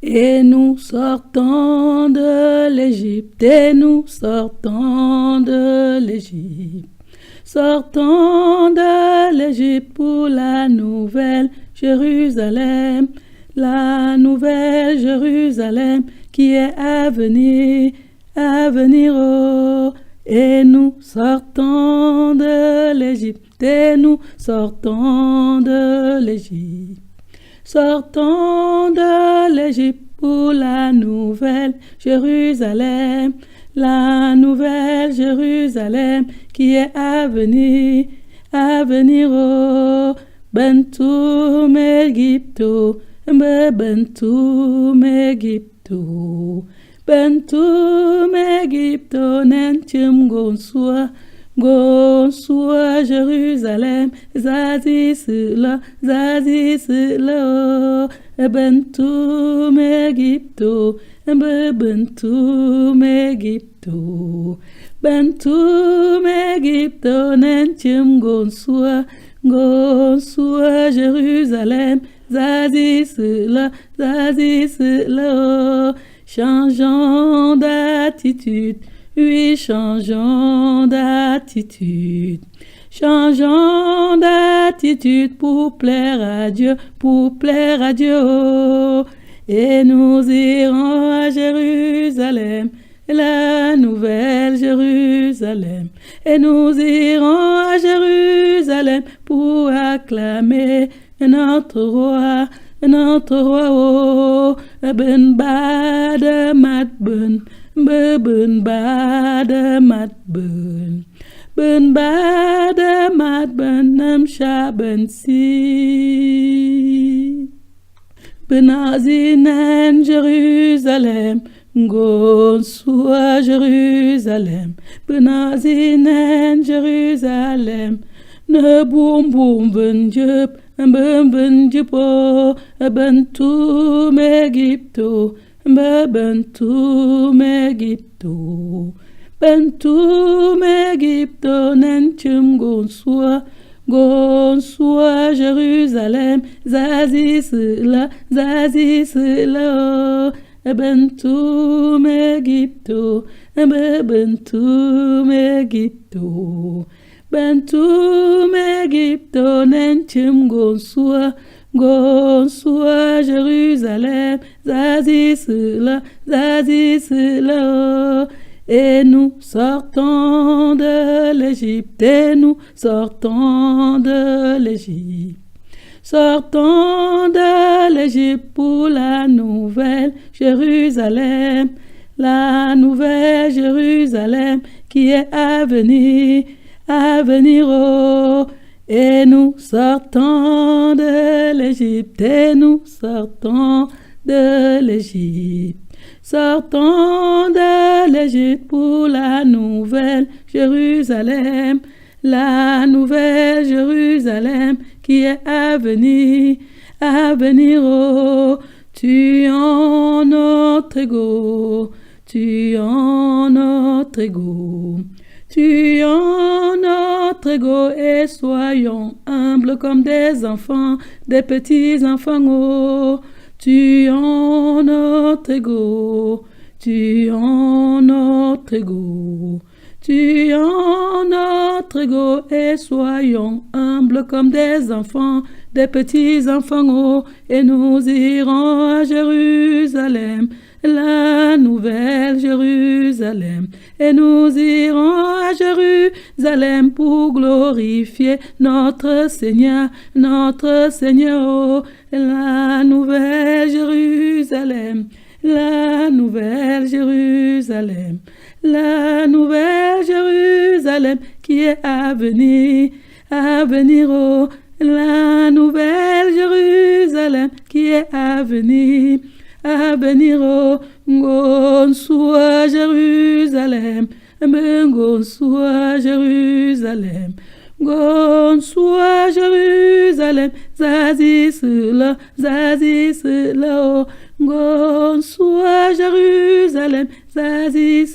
Et nous sortons de l'Égypte, et nous sortons de l'Égypte. Sortons de l'Égypte pour la nouvelle Jérusalem, la nouvelle Jérusalem qui est à venir, oh. Et nous sortons de l'Égypte, et nous sortons de l'Égypte. Sortons de l'Égypte pour la nouvelle Jérusalem, la nouvelle Jérusalem qui est à venir, oh. Bentum Egypto, bentum Egypto, bentum Egypto, nentum gonsua, gonsua Jérusalem, zazi sila, bentum Egypto, bentum Egypto, bentum Egypto, nentum gonsua, gonsua Jérusalem, zazi sila, changeons d'attitude, oui, changeons d'attitude. Changeons d'attitude pour plaire à Dieu, oh. Et nous irons à Jérusalem, la nouvelle Jérusalem. Et nous irons à Jérusalem pour acclamer notre roi, oh. Ben bad mat ben, ben bad mat ben. Ben bad mat ben nam sha ben si. Ben azinen Jérusalem, gonsua Jérusalem. Ben azinen Jérusalem, ne boum boum ben jup, ben jupo, ben tu Egypto, ben tu Egypto. Bentum Egypto, nentum gonsua, gonsua Jérusalem, zazi sila, oh. Bentum Egypto, bentum Egypto, bentum Egypto, nentum gonsua, gonsua Jérusalem, zazi sila, oh. Et nous sortons de l'Égypte, et nous sortons de l'Égypte. Sortons de l'Égypte pour la nouvelle Jérusalem, la nouvelle Jérusalem qui est à venir, oh. Et nous sortons de l'Égypte, et nous sortons de l'Égypte. Sortons de l'Égypte pour la nouvelle Jérusalem, la nouvelle Jérusalem qui est à venir, oh. Tuons notre ego, tuons notre ego, tuons notre ego et soyons humbles comme des enfants, des petits enfants, oh. Tuons notre ego, tuons notre ego, tuons notre ego et soyons humbles comme des enfants, des petits enfants, oh. Et nous irons à Jérusalem, la nouvelle Jérusalem. Et nous irons à Jérusalem pour glorifier notre Seigneur, oh. La nouvelle Jérusalem, la nouvelle Jérusalem, la nouvelle Jérusalem qui est à venir, oh. La nouvelle Jérusalem qui est à venir, oh. Gonsua Jérusalem, gonsua Jérusalem. Gonsua Jérusalem, zazi sila, oh. Gonsua Jérusalem, zazi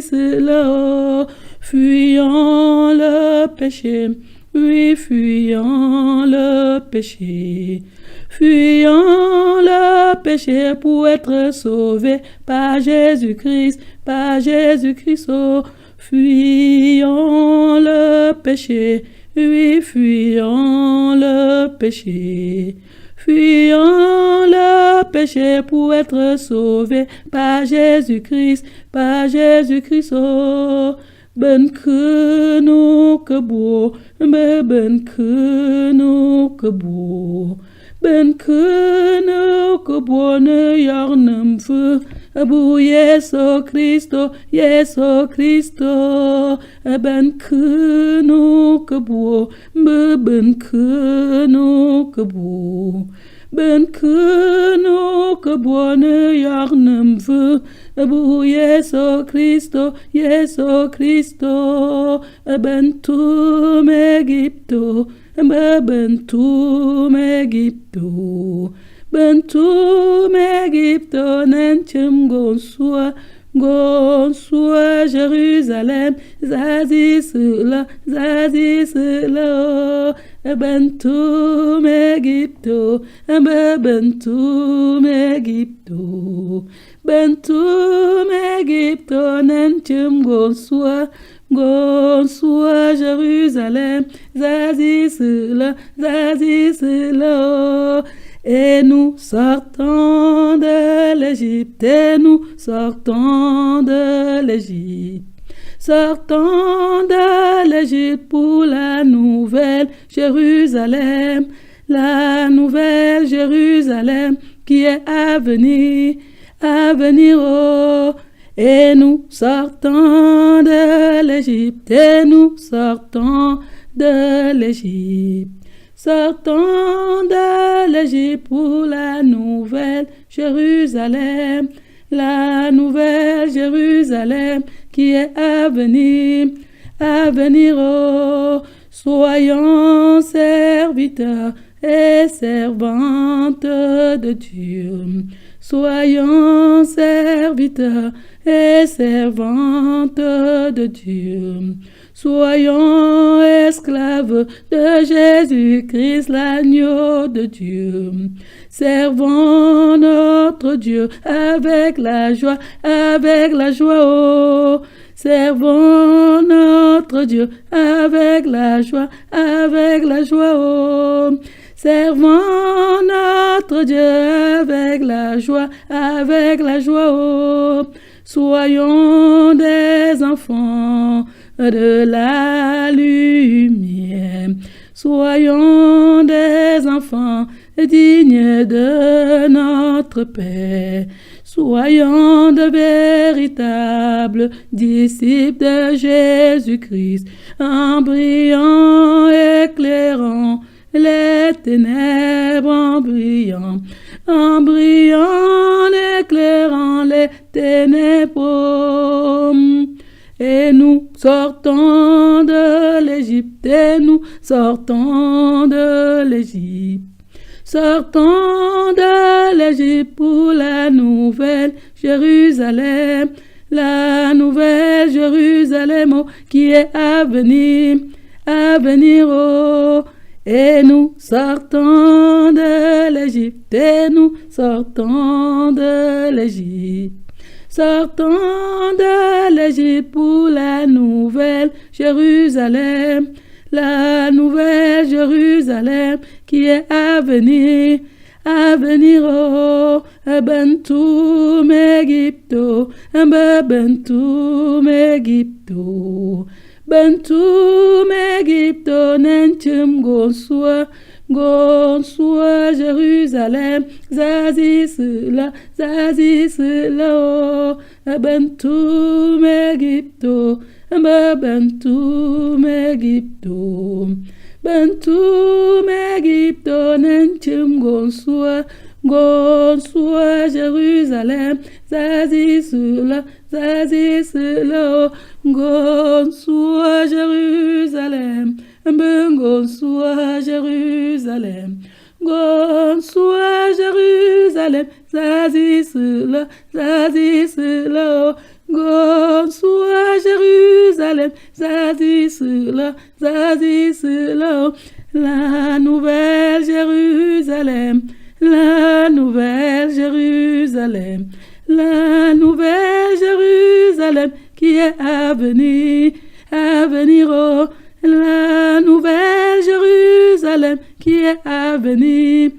sila, oh. Fuyons le péché, oui, fuyons le péché. Fuyons le péché pour être sauvé par Jésus-Christ, par Jésus-Christ. Oh, fuyons le péché, oui, fuyons le péché. Fuyons le péché pour être sauvé par Jésus-Christ, par Jésus-Christ. Oh, ben que nous que beau, ben que nous que beau. Ben que nous que beau ne yarnum feu. Bu Yesu Christo, Yesu Christo, ben que nous que beau, ben que nous que beau. Ben que nous que beau ne yarnum feu. Bu Yesu Christo, Yesu Christo, ben tu m'Egypto, ben tu m'Egypto. Bentum Egypto nenchem gonsua Jérusalem zazisula Bentum Egypto Bentum Egypto Bentum Egypto nenchem gonsua Jérusalem zazisula Et nous sortons de l'Égypte, et nous sortons de l'Égypte. Sortons de l'Égypte pour la nouvelle Jérusalem, la nouvelle Jérusalem qui est à venir, oh. Et nous sortons de l'Égypte, et nous sortons de l'Égypte. Sortons de l'Égypte pour la nouvelle Jérusalem, la nouvelle Jérusalem qui est à venir, oh. Soyons serviteurs et servantes de Dieu. Soyons serviteurs et servantes de Dieu. Soyons esclaves de Jésus-Christ, l'agneau de Dieu. Servons notre Dieu avec la joie, oh. Servons notre Dieu avec la joie, oh. Servons notre Dieu avec la joie, oh. Soyons des enfants de la lumière. Soyons des enfants dignes de notre Père. Soyons de véritables disciples de Jésus-Christ, en brillant, éclairant les ténèbres, en brillant, éclairant les ténèbres. Et nous sortons de l'Égypte, et nous sortons de l'Égypte. Sortons de l'Égypte pour la nouvelle Jérusalem, la nouvelle Jérusalem, oh, qui est à venir, oh. Et nous sortons de l'Égypte, et nous sortons de l'Égypte. Sortons de l'Égypte pour la nouvelle Jérusalem, la nouvelle Jérusalem qui est à venir, oh. Bentum Egypto, Bentum Egypto. Bentum Egypto nenchem gonsua Jérusalem zazisula, oh. Bentum Egypto, Bentum Egypto. Bentum Egypto nenchem gonsua Jérusalem zazisula, oh. Gonsua Jérusalem, Gonsua Jérusalem, Gonsua Jérusalem, zazisula, oh. Gonsua Jérusalem, zazisula, oh. La nouvelle Jérusalem, la nouvelle Jérusalem. Jérusalem, la nouvelle Jérusalem qui est à venir, oh, la nouvelle Jérusalem qui est à venir,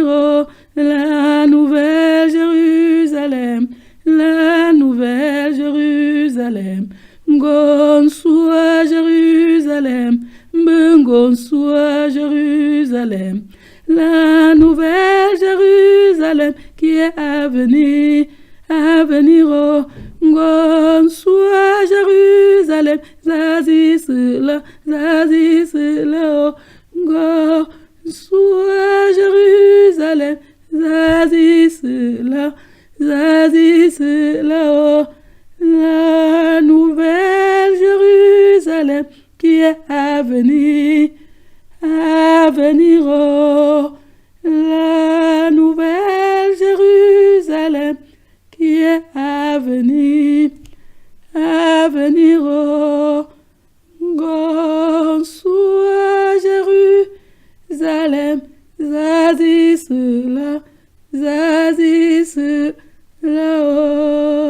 oh, la nouvelle Jérusalem, la nouvelle Jérusalem. Gonsoa Jérusalem, Gonsoa Jérusalem, la nouvelle Jérusalem qui est à venir, oh, Gonsoa Jérusalem, Zazi cela, oh, Gonsoa Jérusalem, Zazi cela, oh, la nouvelle Jérusalem qui est à venir, oh, la nouvelle Jérusalem qui est à venir, oh, Gonsoa Jérusalem, Zazi cela, oh.